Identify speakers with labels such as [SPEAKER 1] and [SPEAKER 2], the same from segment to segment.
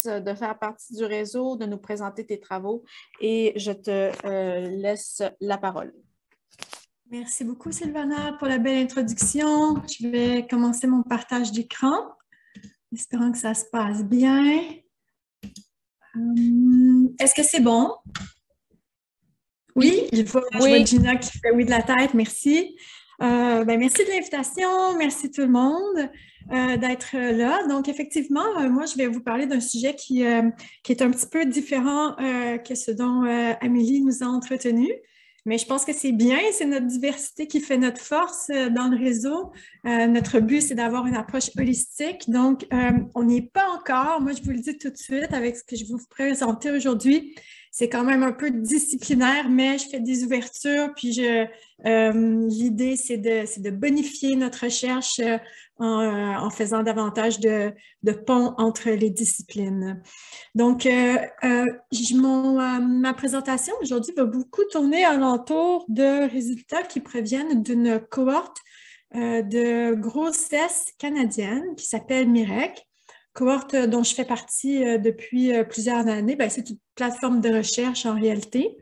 [SPEAKER 1] de faire partie du réseau, de nous présenter tes travaux et je te laisse la parole.
[SPEAKER 2] Merci beaucoup, Sylvana, pour la belle introduction. Je vais commencer mon partage d'écran, espérant que ça se passe bien. Est-ce que c'est bon? Oui, je vois Gina qui fait oui de la tête, merci. Merci de l'invitation, merci tout le monde d'être là. Donc, effectivement, moi, je vais vous parler d'un sujet qui est un petit peu différent que ce dont Amélie nous a entretenu. Mais je pense que c'est bien, c'est notre diversité qui fait notre force dans le réseau. Notre but, c'est d'avoir une approche holistique. Donc, on n'y est pas encore. Moi, je vous le dis tout de suite avec ce que je vais vous présenter aujourd'hui. C'est quand même un peu disciplinaire, mais je fais des ouvertures, puis l'idée, c'est de bonifier notre recherche en faisant davantage de ponts entre les disciplines. Donc, ma présentation aujourd'hui va beaucoup tourner alentour de résultats qui proviennent d'une cohorte de grossesse canadienne qui s'appelle MIREC. Cohorte dont je fais partie depuis plusieurs années. C'est une plateforme de recherche en réalité.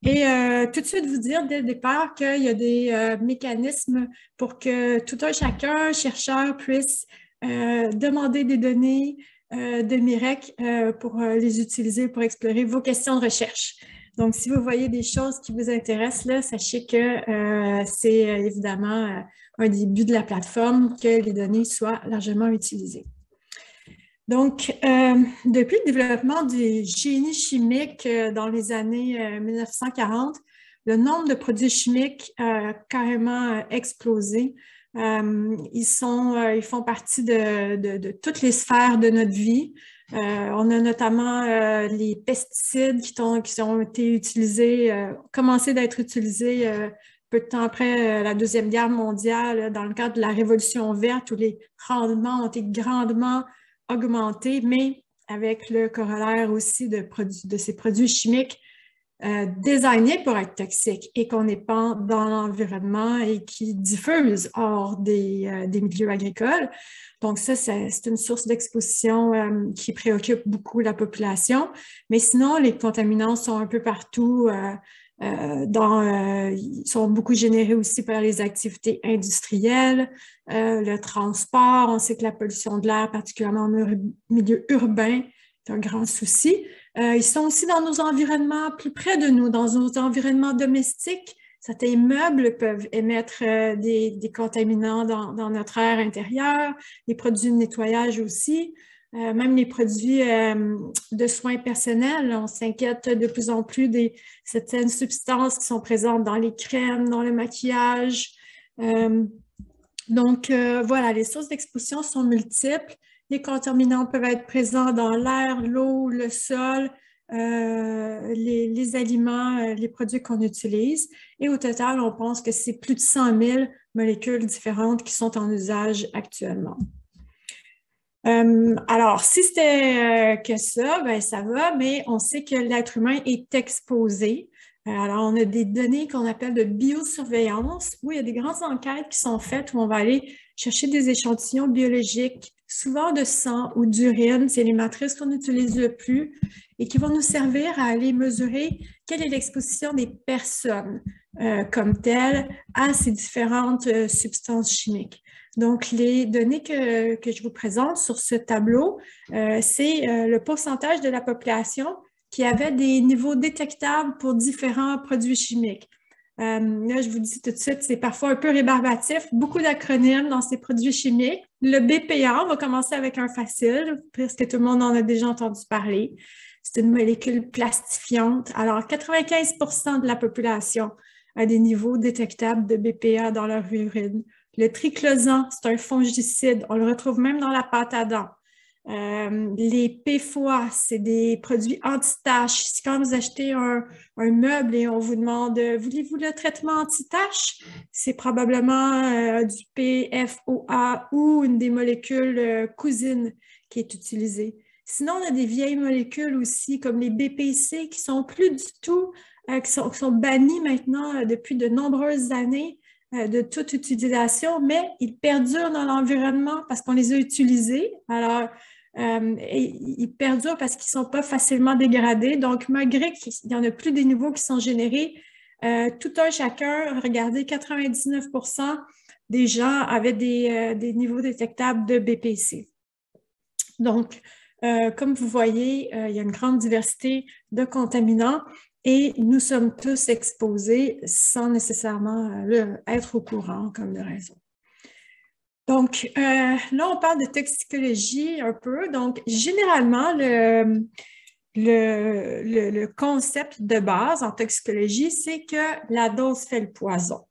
[SPEAKER 2] Et tout de suite vous dire dès le départ qu'il y a des mécanismes pour que tout un chacun, chercheur, puisse demander des données de MIREC pour les utiliser pour explorer vos questions de recherche. Donc, si vous voyez des choses qui vous intéressent, là, sachez que c'est évidemment un des buts de la plateforme que les données soient largement utilisées. Donc, depuis le développement du génie chimique dans les années 1940, le nombre de produits chimiques a carrément explosé. Ils font partie de toutes les sphères de notre vie. On a notamment les pesticides qui ont été utilisés, commencé d'être utilisés peu de temps après la Deuxième Guerre mondiale, dans le cadre de la Révolution verte, où les rendements ont été grandement augmenté, mais avec le corollaire aussi de ces produits chimiques designés pour être toxiques et qu'on épand dans l'environnement et qui diffusent hors des milieux agricoles. Donc ça, c'est une source d'exposition qui préoccupe beaucoup la population. Mais sinon, les contaminants sont un peu partout. Ils sont beaucoup générés aussi par les activités industrielles, le transport. On sait que la pollution de l'air, particulièrement en milieu urbain, est un grand souci. Ils sont aussi dans nos environnements plus près de nous, dans nos environnements domestiques. Certains meubles peuvent émettre des contaminants dans notre air intérieur, les produits de nettoyage aussi. Même les produits de soins personnels, on s'inquiète de plus en plus de certaines substances qui sont présentes dans les crèmes, dans le maquillage. Voilà, les sources d'exposition sont multiples. Les contaminants peuvent être présents dans l'air, l'eau, le sol, les aliments, les produits qu'on utilise. Et au total, on pense que c'est plus de 100 000 molécules différentes qui sont en usage actuellement. Alors, si c'était que ça, ça va, mais on sait que l'être humain est exposé. Alors, on a des données qu'on appelle de biosurveillance, où il y a des grandes enquêtes qui sont faites où on va aller chercher des échantillons biologiques, souvent de sang ou d'urine, c'est les matrices qu'on utilise le plus, et qui vont nous servir à aller mesurer quelle est l'exposition des personnes comme telles à ces différentes substances chimiques. Donc, les données que je vous présente sur ce tableau, c'est le pourcentage de la population qui avait des niveaux détectables pour différents produits chimiques. Là, je vous dis tout de suite, c'est parfois un peu rébarbatif, beaucoup d'acronymes dans ces produits chimiques. Le BPA, on va commencer avec un facile, puisque tout le monde en a déjà entendu parler. C'est une molécule plastifiante. Alors, 95% de la population a des niveaux détectables de BPA dans leur urine. Le triclosan, c'est un fongicide. On le retrouve même dans la pâte à dents. Les PFOA, c'est des produits anti-taches. Si quand vous achetez un meuble et on vous demande « Voulez-vous le traitement anti-taches? » C'est probablement du PFOA ou une des molécules cousines qui est utilisée. Sinon, on a des vieilles molécules aussi, comme les BPC, qui sont plus du tout, qui sont bannies maintenant depuis de nombreuses années de toute utilisation, mais ils perdurent dans l'environnement parce qu'on les a utilisés. Alors, et ils perdurent parce qu'ils ne sont pas facilement dégradés. Donc, malgré qu'il n'y en a plus des nouveaux qui sont générés, tout un chacun, regardez, 99% des gens avaient des niveaux détectables de BPC. Donc, comme vous voyez, il y a une grande diversité de contaminants et nous sommes tous exposés sans nécessairement être au courant comme de raison. Donc, là, on parle de toxicologie un peu. Donc, généralement, le concept de base en toxicologie, c'est que la dose fait le poison.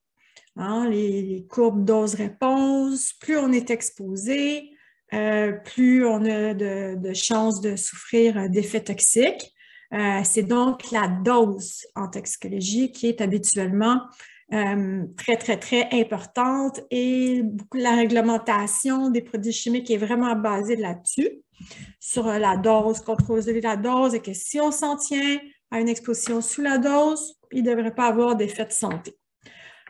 [SPEAKER 2] Hein, les courbes dose-réponse, plus on est exposé, plus on a de chances de souffrir d'effets toxiques. C'est donc la dose en toxicologie qui est habituellement très, très, très importante et la réglementation des produits chimiques est vraiment basée là-dessus, sur la dose, contrôler la dose et que si on s'en tient à une exposition sous la dose, il ne devrait pas avoir d'effet de santé.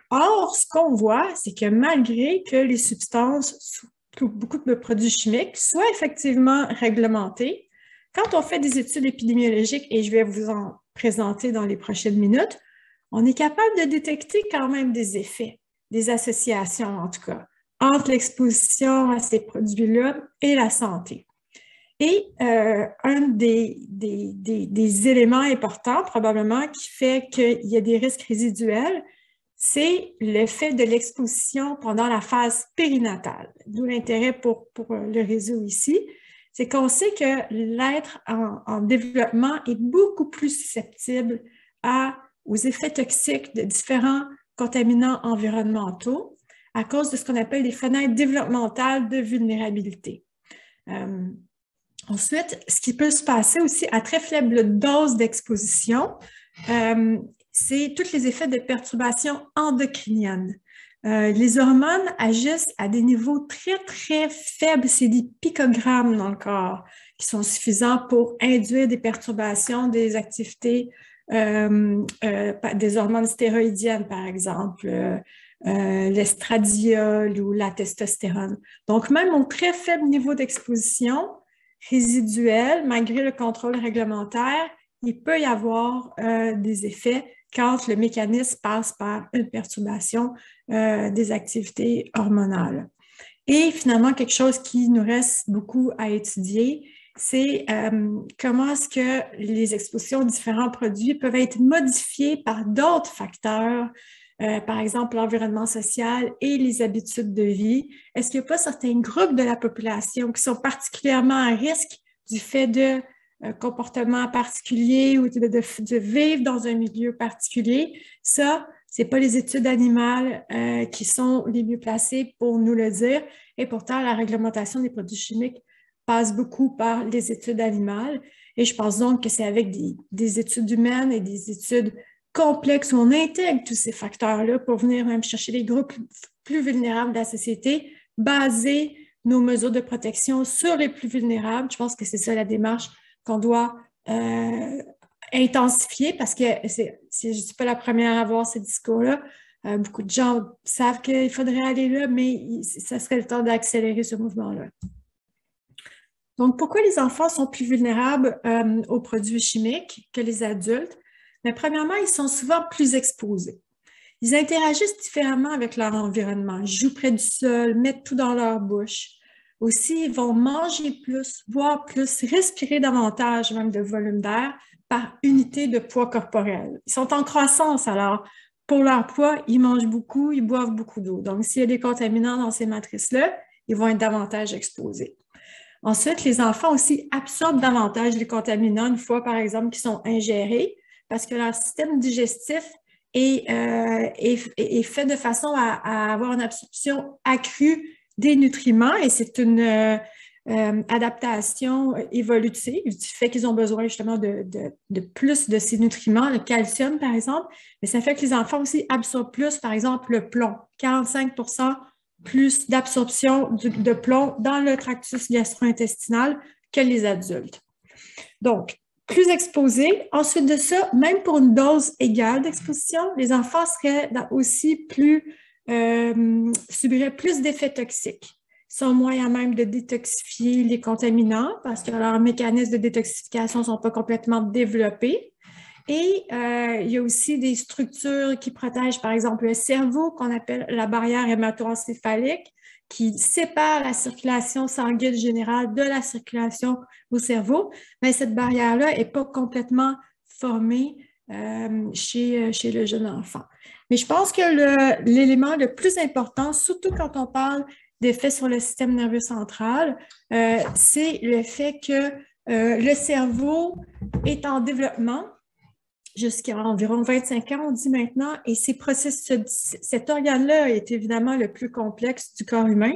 [SPEAKER 2] Or, ce qu'on voit, c'est que malgré que les substances, beaucoup de produits chimiques, soient effectivement réglementés, quand on fait des études épidémiologiques, et je vais vous en présenter dans les prochaines minutes, on est capable de détecter quand même des effets, des associations en tout cas, entre l'exposition à ces produits-là et la santé. Et un des éléments importants probablement qui fait qu'il y a des risques résiduels, c'est l'effet de l'exposition pendant la phase périnatale. D'où l'intérêt pour le réseau ici, c'est qu'on sait que l'être en développement est beaucoup plus susceptible aux effets toxiques de différents contaminants environnementaux à cause de ce qu'on appelle les fenêtres développementales de vulnérabilité. Ensuite, ce qui peut se passer aussi à très faible dose d'exposition, c'est tous les effets de perturbation endocrinienne. Les hormones agissent à des niveaux très, très faibles. C'est des picogrammes dans le corps qui sont suffisants pour induire des perturbations des activités des hormones stéroïdiennes, par exemple, l'estradiol ou la testostérone. Donc, même au très faible niveau d'exposition résiduelle, malgré le contrôle réglementaire, il peut y avoir des effets quand le mécanisme passe par une perturbation des activités hormonales. Et finalement, quelque chose qui nous reste beaucoup à étudier, c'est comment est-ce que les expositions aux différents produits peuvent être modifiées par d'autres facteurs, par exemple l'environnement social et les habitudes de vie. Est-ce qu'il n'y a pas certains groupes de la population qui sont particulièrement à risque du fait de comportements particuliers ou de vivre dans un milieu particulier? Ça, ce n'est pas les études animales qui sont les mieux placées pour nous le dire. Et pourtant, la réglementation des produits chimiques passe beaucoup par les études animales. Et je pense donc que c'est avec des études humaines et des études complexes où on intègre tous ces facteurs-là pour venir même chercher les groupes plus vulnérables de la société, baser nos mesures de protection sur les plus vulnérables. Je pense que c'est ça la démarche qu'on doit intensifier parce que je ne suis pas la première à avoir ce discours-là. Beaucoup de gens savent qu'il faudrait aller là, mais ça serait le temps d'accélérer ce mouvement-là. Donc, pourquoi les enfants sont plus vulnérables aux produits chimiques que les adultes? Mais premièrement, ils sont souvent plus exposés. Ils interagissent différemment avec leur environnement. Ils jouent près du sol, mettent tout dans leur bouche. Aussi, ils vont manger plus, boire plus, respirer davantage même de volume d'air par unité de poids corporel. Ils sont en croissance, alors pour leur poids, ils mangent beaucoup, ils boivent beaucoup d'eau. Donc, s'il y a des contaminants dans ces matrices-là, ils vont être davantage exposés. Ensuite, les enfants aussi absorbent davantage les contaminants une fois, par exemple, qu'ils sont ingérés parce que leur système digestif est fait de façon à avoir une absorption accrue des nutriments et c'est une adaptation évolutive du fait qu'ils ont besoin justement de plus de ces nutriments, le calcium par exemple, mais ça fait que les enfants aussi absorbent plus, par exemple, le plomb, 45% plus d'absorption de plomb dans le tractus gastro-intestinal que les adultes. Donc, plus exposés. Ensuite de ça, même pour une dose égale d'exposition, les enfants seraient aussi subiraient plus d'effets toxiques. sont moins à même de détoxifier les contaminants parce que leurs mécanismes de détoxification ne sont pas complètement développés. Et il y a aussi des structures qui protègent, par exemple, le cerveau, qu'on appelle la barrière hémato-encéphalique, qui sépare la circulation sanguine générale de la circulation au cerveau. Mais cette barrière-là n'est pas complètement formée chez le jeune enfant. Mais je pense que l'élément le plus important, surtout quand on parle d'effets sur le système nerveux central, c'est le fait que le cerveau est en développement jusqu'à environ 25 ans, on dit maintenant, et cet organe-là est évidemment le plus complexe du corps humain.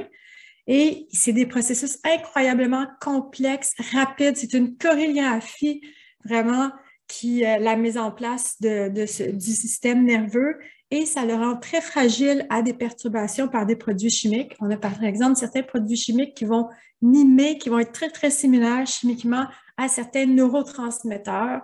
[SPEAKER 2] Et c'est des processus incroyablement complexes, rapides. C'est une chorégraphie vraiment la mise en place du système nerveux et ça le rend très fragile à des perturbations par des produits chimiques. On a par exemple certains produits chimiques qui vont mimer, qui vont être très, très similaires chimiquement à certains neurotransmetteurs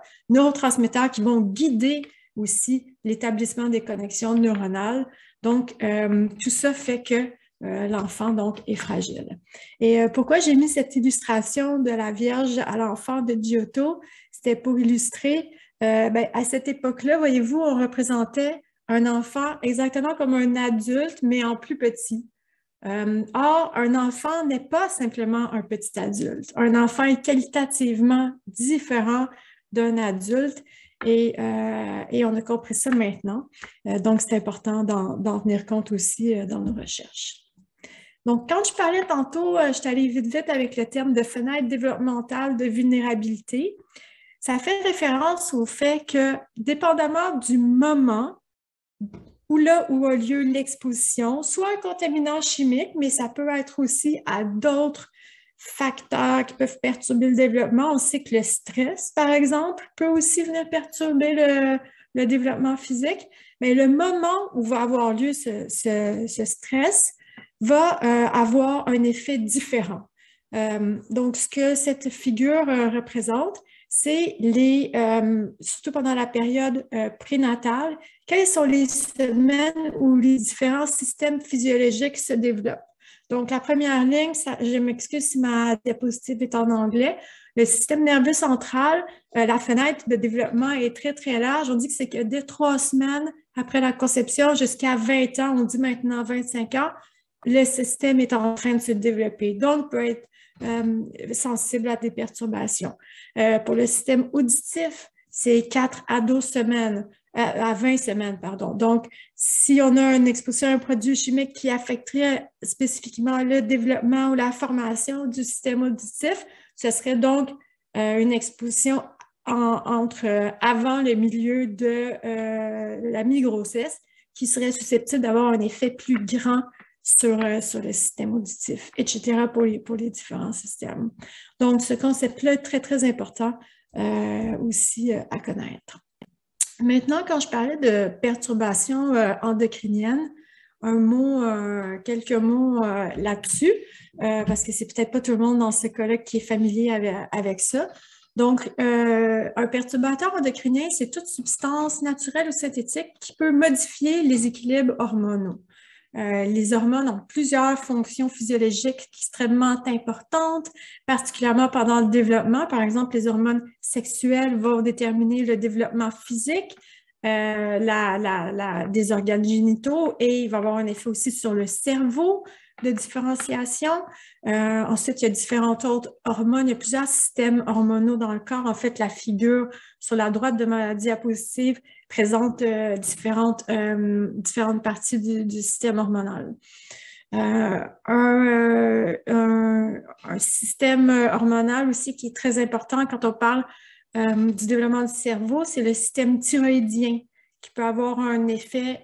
[SPEAKER 2] qui vont guider aussi l'établissement des connexions neuronales. Donc, tout ça fait que l'enfant, donc, est fragile. Et pourquoi j'ai mis cette illustration de la Vierge à l'enfant de Giotto? C'était pour illustrer, à cette époque-là, voyez-vous, on représentait un enfant exactement comme un adulte, mais en plus petit. Or, un enfant n'est pas simplement un petit adulte. Un enfant est qualitativement différent d'un adulte et on a compris ça maintenant. Donc, c'est important d'en tenir compte aussi dans nos recherches. Donc, quand je parlais tantôt, je suis allée vite avec le terme de fenêtre développementale de vulnérabilité. Ça fait référence au fait que, dépendamment du moment où a lieu l'exposition, soit un contaminant chimique, mais ça peut être aussi à d'autres facteurs qui peuvent perturber le développement. On sait que le stress, par exemple, peut aussi venir perturber le développement physique, mais le moment où va avoir lieu ce stress va avoir un effet différent. Donc, ce que cette figure représente, c'est surtout pendant la période prénatale, quelles sont les semaines où les différents systèmes physiologiques se développent. Donc, la première ligne, je m'excuse si ma diapositive est en anglais, le système nerveux central, la fenêtre de développement est très, très large. On dit que c'est que dès 3 semaines après la conception jusqu'à 20 ans, on dit maintenant 25 ans, le système est en train de se développer. Donc, peut être sensible à des perturbations. Pour le système auditif, c'est 4 à 12 semaines, à 20 semaines, pardon. Donc, si on a une exposition à un produit chimique qui affecterait spécifiquement le développement ou la formation du système auditif, ce serait donc une exposition avant le milieu de la mi-grossesse qui serait susceptible d'avoir un effet plus grand sur le système auditif, etc. pour les différents systèmes. Donc, ce concept-là est très, très important aussi à connaître. Maintenant, quand je parlais de perturbations endocriniennes, quelques mots là-dessus, parce que c'est peut-être pas tout le monde dans ce cas-là qui est familier avec ça. Donc, un perturbateur endocrinien, c'est toute substance naturelle ou synthétique qui peut modifier les équilibres hormonaux. Les hormones ont plusieurs fonctions physiologiques extrêmement importantes, particulièrement pendant le développement. Par exemple, les hormones sexuelles vont déterminer le développement physique des organes génitaux et il va avoir un effet aussi sur le cerveau de différenciation. Ensuite, il y a différentes autres hormones. Il y a plusieurs systèmes hormonaux dans le corps. En fait, la figure sur la droite de ma diapositive présente différentes parties du système hormonal. Un système hormonal aussi qui est très important quand on parle du développement du cerveau, c'est le système thyroïdien qui peut avoir un effet,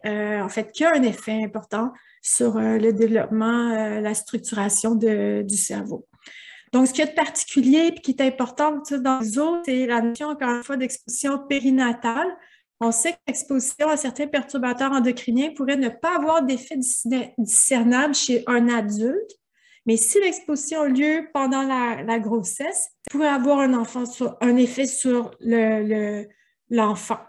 [SPEAKER 2] qui a un effet important sur le développement, la structuration du cerveau. Donc, ce qu'il y a de particulier et qui est important dans les autres, c'est la notion, encore une fois, d'exposition périnatale. On sait que l'exposition à certains perturbateurs endocriniens pourrait ne pas avoir d'effet discernable chez un adulte, mais si l'exposition a lieu pendant la grossesse, ça pourrait avoir un effet sur l'enfant.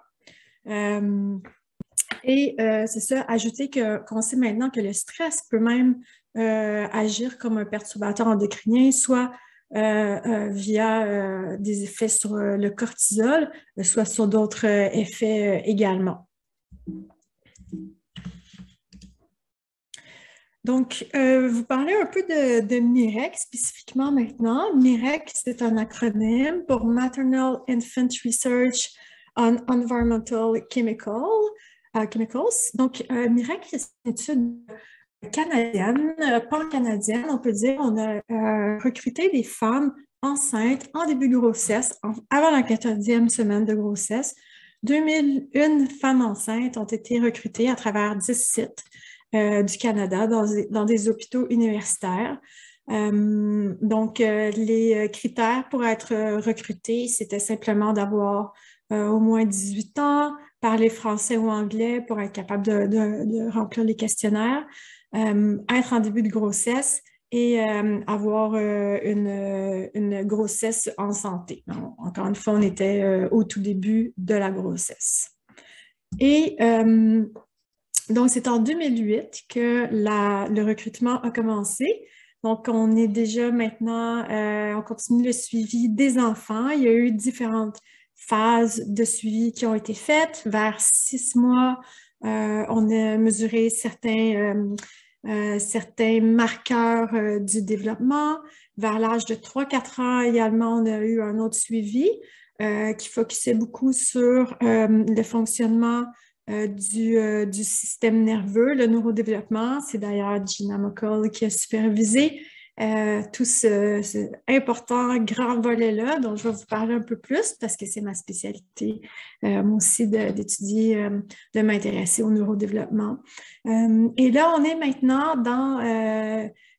[SPEAKER 2] C'est ça, ajouter qu'on sait maintenant que le stress peut même agir comme un perturbateur endocrinien, soit via des effets sur le cortisol, soit sur d'autres effets également. Donc, vous parlez un peu de MIREC spécifiquement maintenant. MIREC, c'est un acronyme pour Maternal Infant Research on Environmental Chemicals. Donc, MIREC, c'est une étude canadienne, pan-canadienne, on peut dire. On a recruté des femmes enceintes en début de grossesse, avant la 14e semaine de grossesse. 2001 femmes enceintes ont été recrutées à travers 10 sites du Canada dans des hôpitaux universitaires. Donc, les critères pour être recruté, c'était simplement d'avoir au moins 18 ans, parler français ou anglais pour être capable de remplir les questionnaires, être en début de grossesse et avoir une grossesse en santé. Encore une fois, on était au tout début de la grossesse. Et donc, c'est en 2008 que le recrutement a commencé. Donc, on est déjà maintenant, on continue le suivi des enfants. Il y a eu différentes phases de suivi qui ont été faites. Vers 6 mois, on a mesuré certains marqueurs du développement. Vers l'âge de 3-4 ans également, on a eu un autre suivi qui focusait beaucoup sur le fonctionnement du système nerveux, le neurodéveloppement. C'est d'ailleurs Gina McCall qui a supervisé tout ce important grand volet-là, dont je vais vous parler un peu plus parce que c'est ma spécialité, moi aussi, d'étudier, de m'intéresser au neurodéveloppement. Et là, on est maintenant dans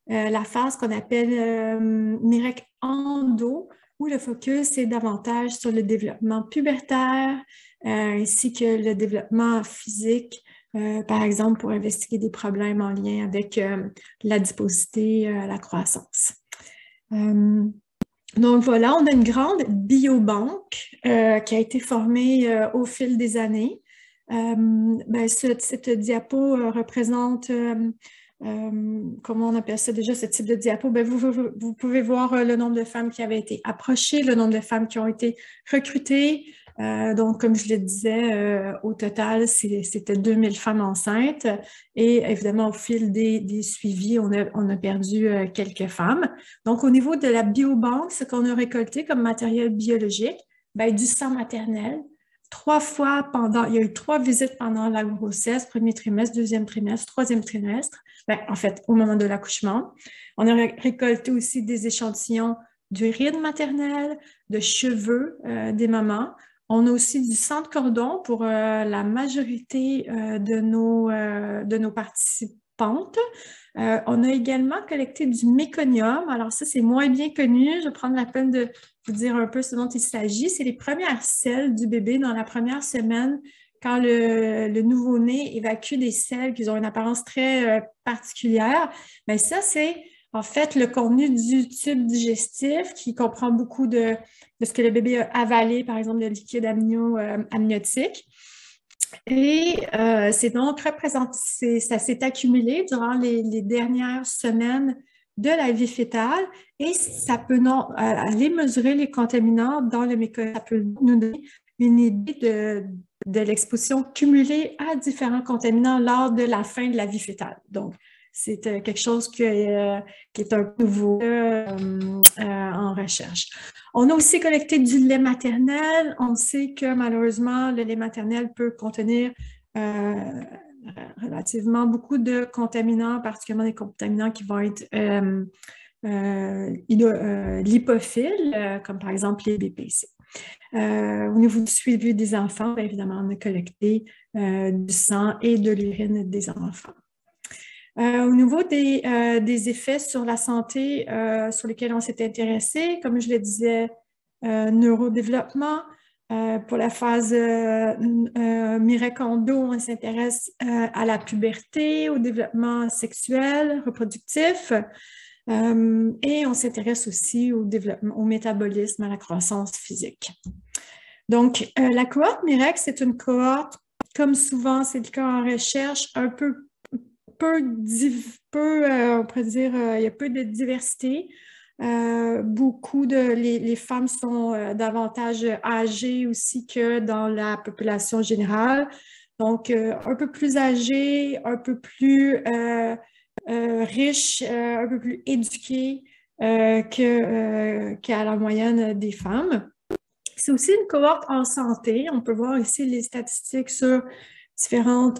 [SPEAKER 2] la phase qu'on appelle MIREC endo, où le focus est davantage sur le développement pubertaire, ainsi que le développement physique, par exemple, pour investiguer des problèmes en lien avec l'adiposité, la croissance. Donc voilà, on a une grande biobanque qui a été formée au fil des années. Cette diapo représente, comment on appelle ça déjà, ce type de diapo? Vous pouvez voir le nombre de femmes qui avaient été approchées, le nombre de femmes qui ont été recrutées. Donc, comme je le disais, au total, c'était 2000 femmes enceintes et évidemment, au fil des suivis, on a perdu quelques femmes. Donc, au niveau de la biobanque, ce qu'on a récolté comme matériel biologique, du sang maternel, il y a eu 3 visites pendant la grossesse, premier trimestre, deuxième trimestre, troisième trimestre, en fait, au moment de l'accouchement. On a récolté aussi des échantillons d'urine maternelle, de cheveux des mamans. On a aussi du sang de cordon pour la majorité de nos participantes. On a également collecté du méconium. Alors ça, c'est moins bien connu. Je vais prendre la peine de vous dire un peu ce dont il s'agit. C'est les premières selles du bébé dans la première semaine quand le nouveau-né évacue des selles qui ont une apparence très particulière. Mais ça, c'est en fait le contenu du tube digestif qui comprend beaucoup de ce que le bébé a avalé, par exemple, le liquide amniotique. Et c'est donc représenté, ça s'est accumulé durant les dernières semaines de la vie fœtale et ça peut aller mesurer les contaminants dans le méconium. Ça peut nous donner une idée de l'exposition cumulée à différents contaminants lors de la fin de la vie fœtale. Donc, c'est quelque chose qui est un peu nouveau en recherche. On a aussi collecté du lait maternel. On sait que malheureusement, le lait maternel peut contenir relativement beaucoup de contaminants, particulièrement des contaminants qui vont être lipophiles, comme par exemple les BPC. Au niveau du suivi des enfants, évidemment, on a collecté du sang et de l'urine des enfants. Au niveau des effets sur la santé sur lesquels on s'est intéressé, comme je le disais, neurodéveloppement. Pour la phase MIREC endo, on s'intéresse à la puberté, au développement sexuel, reproductif, et on s'intéresse aussi au développement, au métabolisme, à la croissance physique. Donc, la cohorte MIREC, c'est une cohorte, comme souvent c'est le cas en recherche, un peu on pourrait dire, il y a peu de diversité. Les femmes sont davantage âgées aussi que dans la population générale. Donc, un peu plus âgées, un peu plus riches, un peu plus éduquées qu'à la moyenne des femmes. C'est aussi une cohorte en santé. On peut voir ici les statistiques sur différents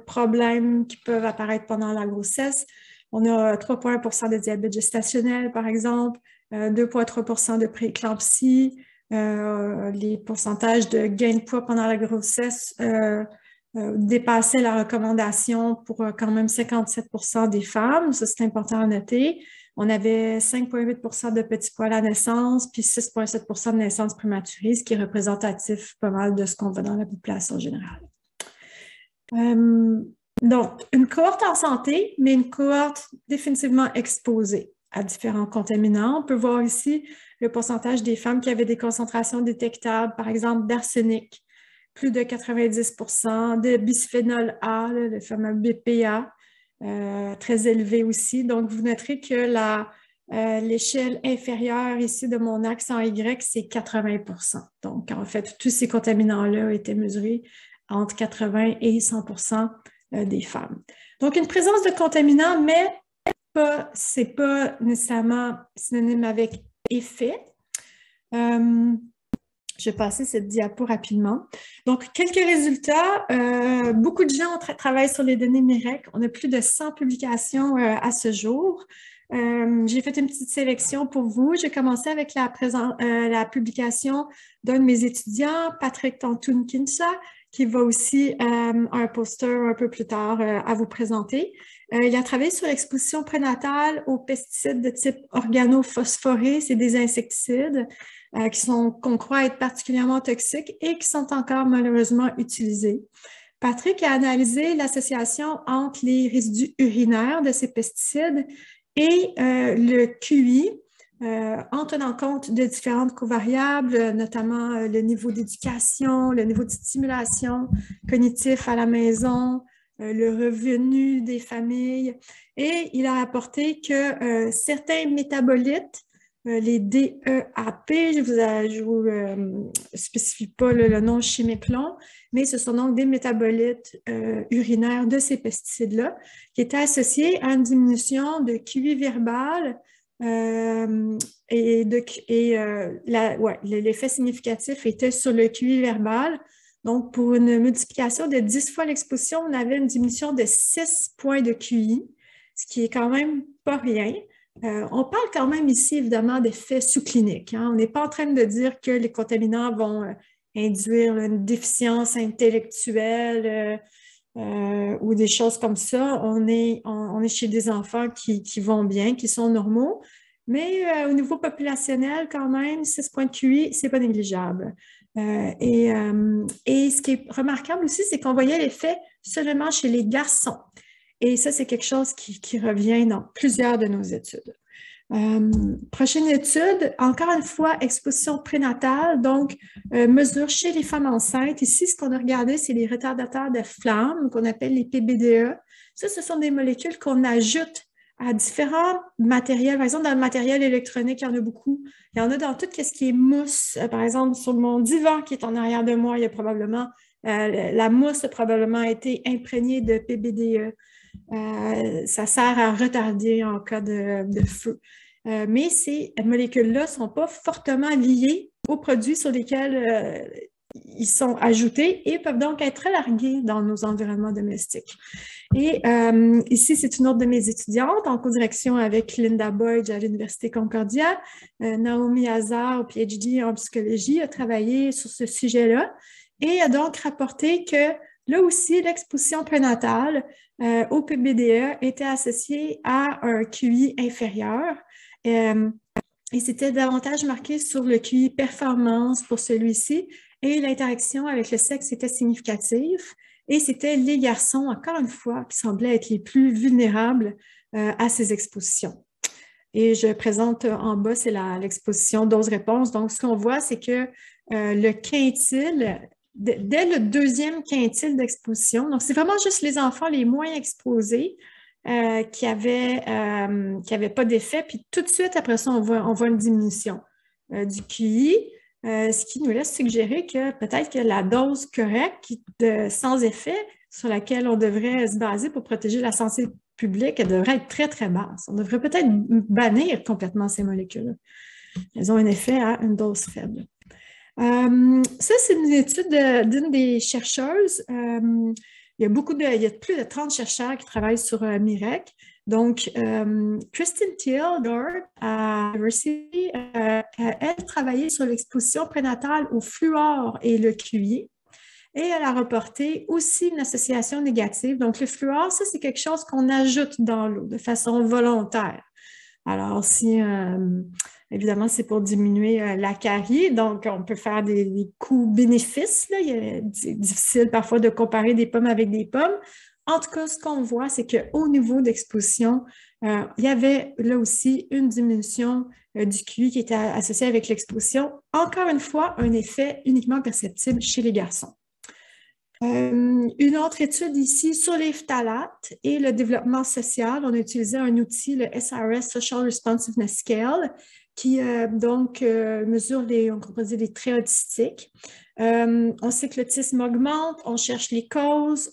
[SPEAKER 2] problèmes qui peuvent apparaître pendant la grossesse. On a 3,1 % de diabète gestationnel, par exemple, 2,3 % de prééclampsie. Les pourcentages de gain de poids pendant la grossesse dépassaient la recommandation pour quand même 57% des femmes. Ça, c'est important à noter. On avait 5,8 % de petits pois à la naissance, puis 6,7 % de naissances prématurées, ce qui est représentatif pas mal de ce qu'on voit dans la population générale. Donc, une cohorte en santé, mais une cohorte définitivement exposée à différents contaminants. On peut voir ici le pourcentage des femmes qui avaient des concentrations détectables, par exemple d'arsenic, plus de 90%, de bisphénol A, le fameux BPA, très élevé aussi. Donc, vous noterez que l'échelle inférieure ici de mon axe en Y, c'est 80%. Donc, en fait, tous ces contaminants-là ont été mesurés entre 80 et 100% des femmes. Donc, une présence de contaminants, mais ce n'est pas nécessairement synonyme avec effet. Je vais passer cette diapo rapidement. Donc, quelques résultats. Beaucoup de gens travaillent sur les données MIREC. On a plus de 100 publications à ce jour. J'ai fait une petite sélection pour vous. J'ai commencé avec la publication d'un de mes étudiants, Patrick Tantoun-Kinsa, qui va aussi un poster un peu plus tard à vous présenter. Il a travaillé sur l'exposition prénatale aux pesticides de type organophosphorés, c'est des insecticides qu'on croit être particulièrement toxiques et qui sont encore malheureusement utilisés. Patrick a analysé l'association entre les résidus urinaires de ces pesticides et le QI, en tenant compte de différentes covariables, notamment le niveau d'éducation, le niveau de stimulation cognitif à la maison, le revenu des familles. Et il a rapporté que certains métabolites, les DEAP, je vous spécifie pas le nom chimique long, mais ce sont donc des métabolites urinaires de ces pesticides-là qui étaient associés à une diminution de QI verbal l'effet significatif était sur le QI verbal. Donc, pour une multiplication de 10 fois l'exposition, on avait une diminution de 6 points de QI, ce qui est quand même pas rien. On parle quand même ici, évidemment, d'effets sous-cliniques. Hein. On n'est pas en train de dire que les contaminants vont induire une déficience intellectuelle ou des choses comme ça. On est chez des enfants qui vont bien, qui sont normaux, mais au niveau populationnel, quand même, 6 points de QI, c'est pas négligeable. Et ce qui est remarquable aussi, c'est qu'on voyait l'effet seulement chez les garçons. Et ça, c'est quelque chose qui revient dans plusieurs de nos études. Prochaine étude, encore une fois, exposition prénatale, donc mesure chez les femmes enceintes. Ici, ce qu'on a regardé, c'est les retardateurs de flamme, qu'on appelle les PBDE. Ça, ce sont des molécules qu'on ajoute à différents matériels. Par exemple, dans le matériel électronique, il y en a beaucoup. Il y en a dans tout ce qui est mousse. Par exemple, sur mon divan qui est en arrière de moi, il y a probablement, la mousse a probablement été imprégnée de PBDE. Ça sert à retarder en cas de feu. Mais ces molécules-là ne sont pas fortement liées aux produits sur lesquels ils sont ajoutés et peuvent donc être largués dans nos environnements domestiques. Et ici, c'est une autre de mes étudiantes en co-direction avec Linda Boyd à l'Université Concordia. Naomi Hazard, au PhD en psychologie, a travaillé sur ce sujet-là et a donc rapporté que là aussi, l'exposition prénatale au PBDE était associée à un QI inférieur. Et c'était davantage marqué sur le QI performance pour celui-ci et l'interaction avec le sexe était significative. Et c'était les garçons, encore une fois, qui semblaient être les plus vulnérables à ces expositions. Et je présente en bas, c'est l'exposition dose-réponse. Donc, ce qu'on voit, c'est que le quintile, dès le deuxième quintile d'exposition, donc c'est vraiment juste les enfants les moins exposés, qui avait pas d'effet, puis tout de suite après ça, on voit une diminution du QI, ce qui nous laisse suggérer que peut-être que la dose correcte, sans effet, sur laquelle on devrait se baser pour protéger la santé publique, elle devrait être très, très basse. On devrait peut-être bannir complètement ces molécules. Elles ont un effet à une dose faible. Ça, c'est une étude d'une des chercheuses. Il y a plus de 30 chercheurs qui travaillent sur Mirec. Donc, Christine Teal-Dort à l'University, elle travaillait sur l'exposition prénatale au fluor et le QI. Et elle a reporté aussi une association négative. Donc, le fluor, ça, c'est quelque chose qu'on ajoute dans l'eau de façon volontaire. Alors, évidemment, c'est pour diminuer la carie, donc on peut faire des coûts-bénéfices. C'est difficile parfois de comparer des pommes avec des pommes. En tout cas, ce qu'on voit, c'est qu'au niveau d'exposition, il y avait là aussi une diminution du QI qui était associée avec l'exposition. Encore une fois, un effet uniquement perceptible chez les garçons. Une autre étude ici sur les phtalates et le développement social. On a utilisé un outil, le SRS Social Responsiveness Scale, qui mesure les traits autistiques. On sait que l'autisme augmente, on cherche les causes,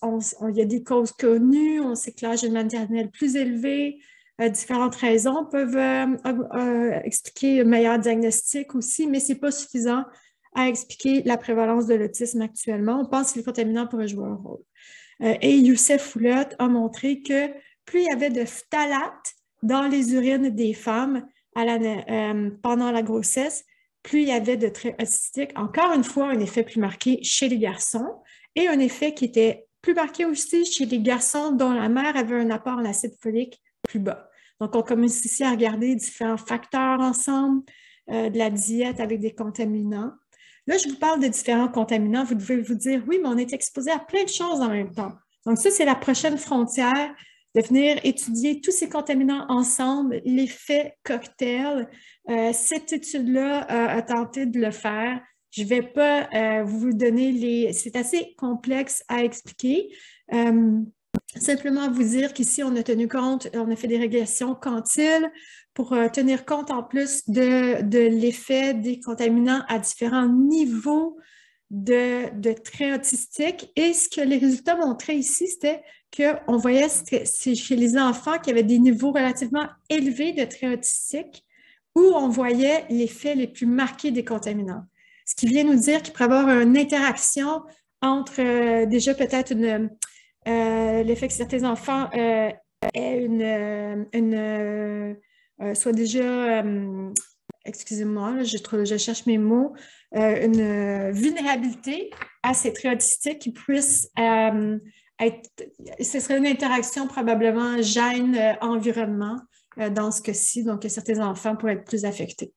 [SPEAKER 2] il y a des causes connues, on sait que l'âge maternel plus élevé, différentes raisons peuvent expliquer un meilleur diagnostic aussi, mais ce n'est pas suffisant à expliquer la prévalence de l'autisme actuellement. On pense que les contaminants pourraient jouer un rôle. Et Youssef Foulotte a montré que plus il y avait de phtalates dans les urines des femmes pendant la grossesse, plus il y avait de traits autistiques. Encore une fois, un effet plus marqué chez les garçons et un effet qui était plus marqué aussi chez les garçons dont la mère avait un apport en acide folique plus bas. Donc, on commence ici à regarder différents facteurs ensemble, de la diète avec des contaminants. Là, je vous parle de différents contaminants. Vous devez vous dire, oui, mais on est exposé à plein de choses en même temps. Donc, ça, c'est la prochaine frontière, de venir étudier tous ces contaminants ensemble, l'effet cocktail. Cette étude-là a tenté de le faire. Je ne vais pas vous donner c'est assez complexe à expliquer. Simplement vous dire qu'ici, on a tenu compte, on a fait des régressions quantiles pour tenir compte en plus de l'effet des contaminants à différents niveaux de traits autistiques. Et ce que les résultats montraient ici, c'était qu'on voyait chez les enfants qui avaient des niveaux relativement élevés de traits autistiques où on voyait l'effet les plus marqués des contaminants. Ce qui vient nous dire qu'il pourrait y avoir une interaction entre déjà peut-être l'effet que certains enfants soit déjà, excusez-moi, je cherche mes mots, une vulnérabilité à ces traits autistiques qui puissent ce serait une interaction probablement gène-environnement dans ce cas-ci, donc certains enfants pourraient être plus affectés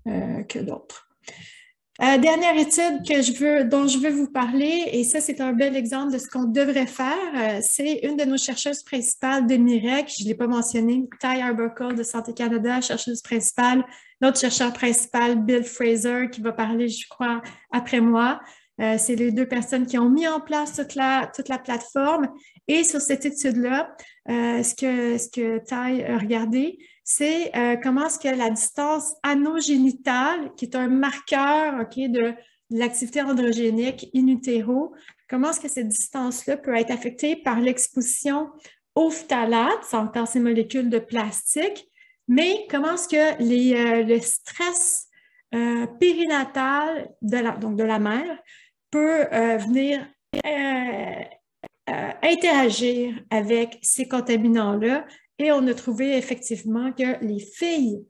[SPEAKER 2] que d'autres. Dernière étude dont je veux vous parler, et ça, c'est un bel exemple de ce qu'on devrait faire. C'est une de nos chercheuses principales de Mirec, je ne l'ai pas mentionné, Ty Arbuckle de Santé Canada, chercheuse principale. Notre chercheur principal, Bill Fraser, qui va parler, je crois, après moi. C'est les deux personnes qui ont mis en place toute la plateforme. Et sur cette étude-là, ce que Ty a regardé, c'est comment est-ce que la distance anogénitale, qui est un marqueur de l'activité androgénique in utero, comment est-ce que cette distance-là peut être affectée par l'exposition aux phtalates, c'est encore ces molécules de plastique, mais comment est-ce que le stress périnatal de la mère peut venir interagir avec ces contaminants-là. Et on a trouvé effectivement que les filles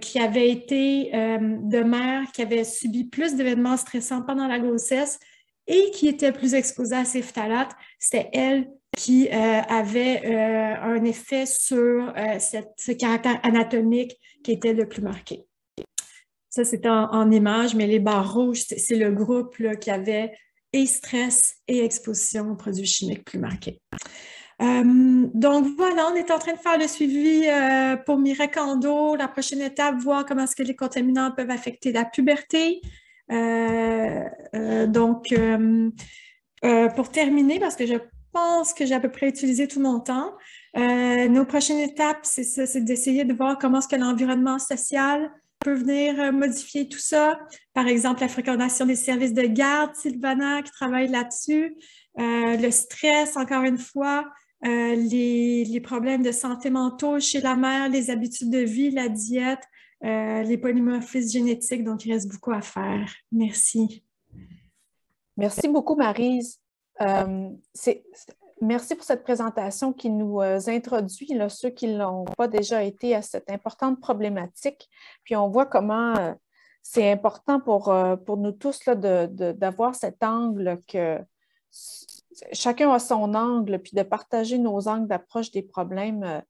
[SPEAKER 2] qui avaient été de mères qui avaient subi plus d'événements stressants pendant la grossesse et qui étaient plus exposées à ces phtalates, c'était elles qui avaient un effet sur ce caractère anatomique qui était le plus marqué. Ça, c'est en image, mais les barres rouges, c'est le groupe là, qui avait et stress et exposition aux produits chimiques plus marqués. Donc voilà, on est en train de faire le suivi pour Mirec Endo. La prochaine étape, voir comment est-ce que les contaminants peuvent affecter la puberté. Pour terminer, parce que je pense que j'ai à peu près utilisé tout mon temps. Nos prochaines étapes, c'est ça, c'est d'essayer de voir comment est-ce que l'environnement social peut venir modifier tout ça. Par exemple, la fréquentation des services de garde, Sylvana qui travaille là-dessus, le stress, encore une fois, les problèmes de santé mentaux chez la mère, les habitudes de vie, la diète, les polymorphismes génétiques. Donc, il reste beaucoup à faire. Merci.
[SPEAKER 1] Merci beaucoup, Maryse. Merci pour cette présentation qui nous introduit, là, ceux qui ne l'ont pas déjà été, à cette importante problématique. Puis on voit comment c'est important pour nous tous là, d'avoir cet angle que chacun a son angle, puis de partager nos angles d'approche des problèmes.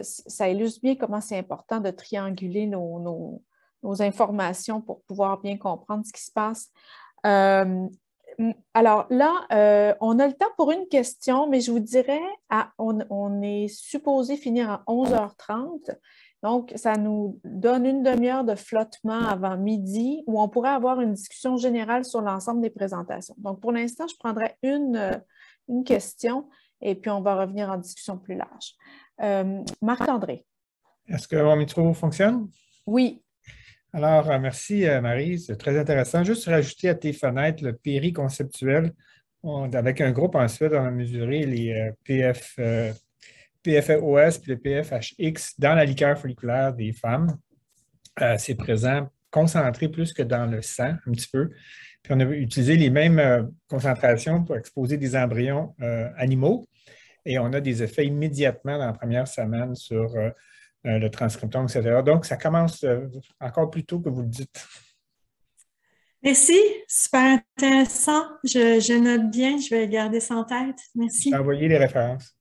[SPEAKER 1] Ça illustre bien comment c'est important de trianguler nos informations pour pouvoir bien comprendre ce qui se passe. Alors là, on a le temps pour une question, mais je vous dirais, on est supposé finir à 11h30. Donc, ça nous donne une demi-heure de flottement avant midi où on pourrait avoir une discussion générale sur l'ensemble des présentations. Donc, pour l'instant, je prendrai une question et puis on va revenir en discussion plus large. Marc-André.
[SPEAKER 3] Est-ce que mon micro fonctionne?
[SPEAKER 1] Oui.
[SPEAKER 3] Alors, merci Marie, c'est très intéressant. Juste rajouter à tes fenêtres le périconceptuel. Avec un groupe ensuite, on a mesuré les PFOS et le PFHX dans la liqueur folliculaire des femmes. C'est présent, concentré plus que dans le sang, un petit peu. Puis on a utilisé les mêmes concentrations pour exposer des embryons animaux et on a des effets immédiatement dans la première semaine sur le transcriptome, etc. Donc, ça commence encore plus tôt que vous le dites.
[SPEAKER 2] Merci, super intéressant. Je note bien, je vais garder ça en tête. Merci.
[SPEAKER 3] J'ai envoyé les références.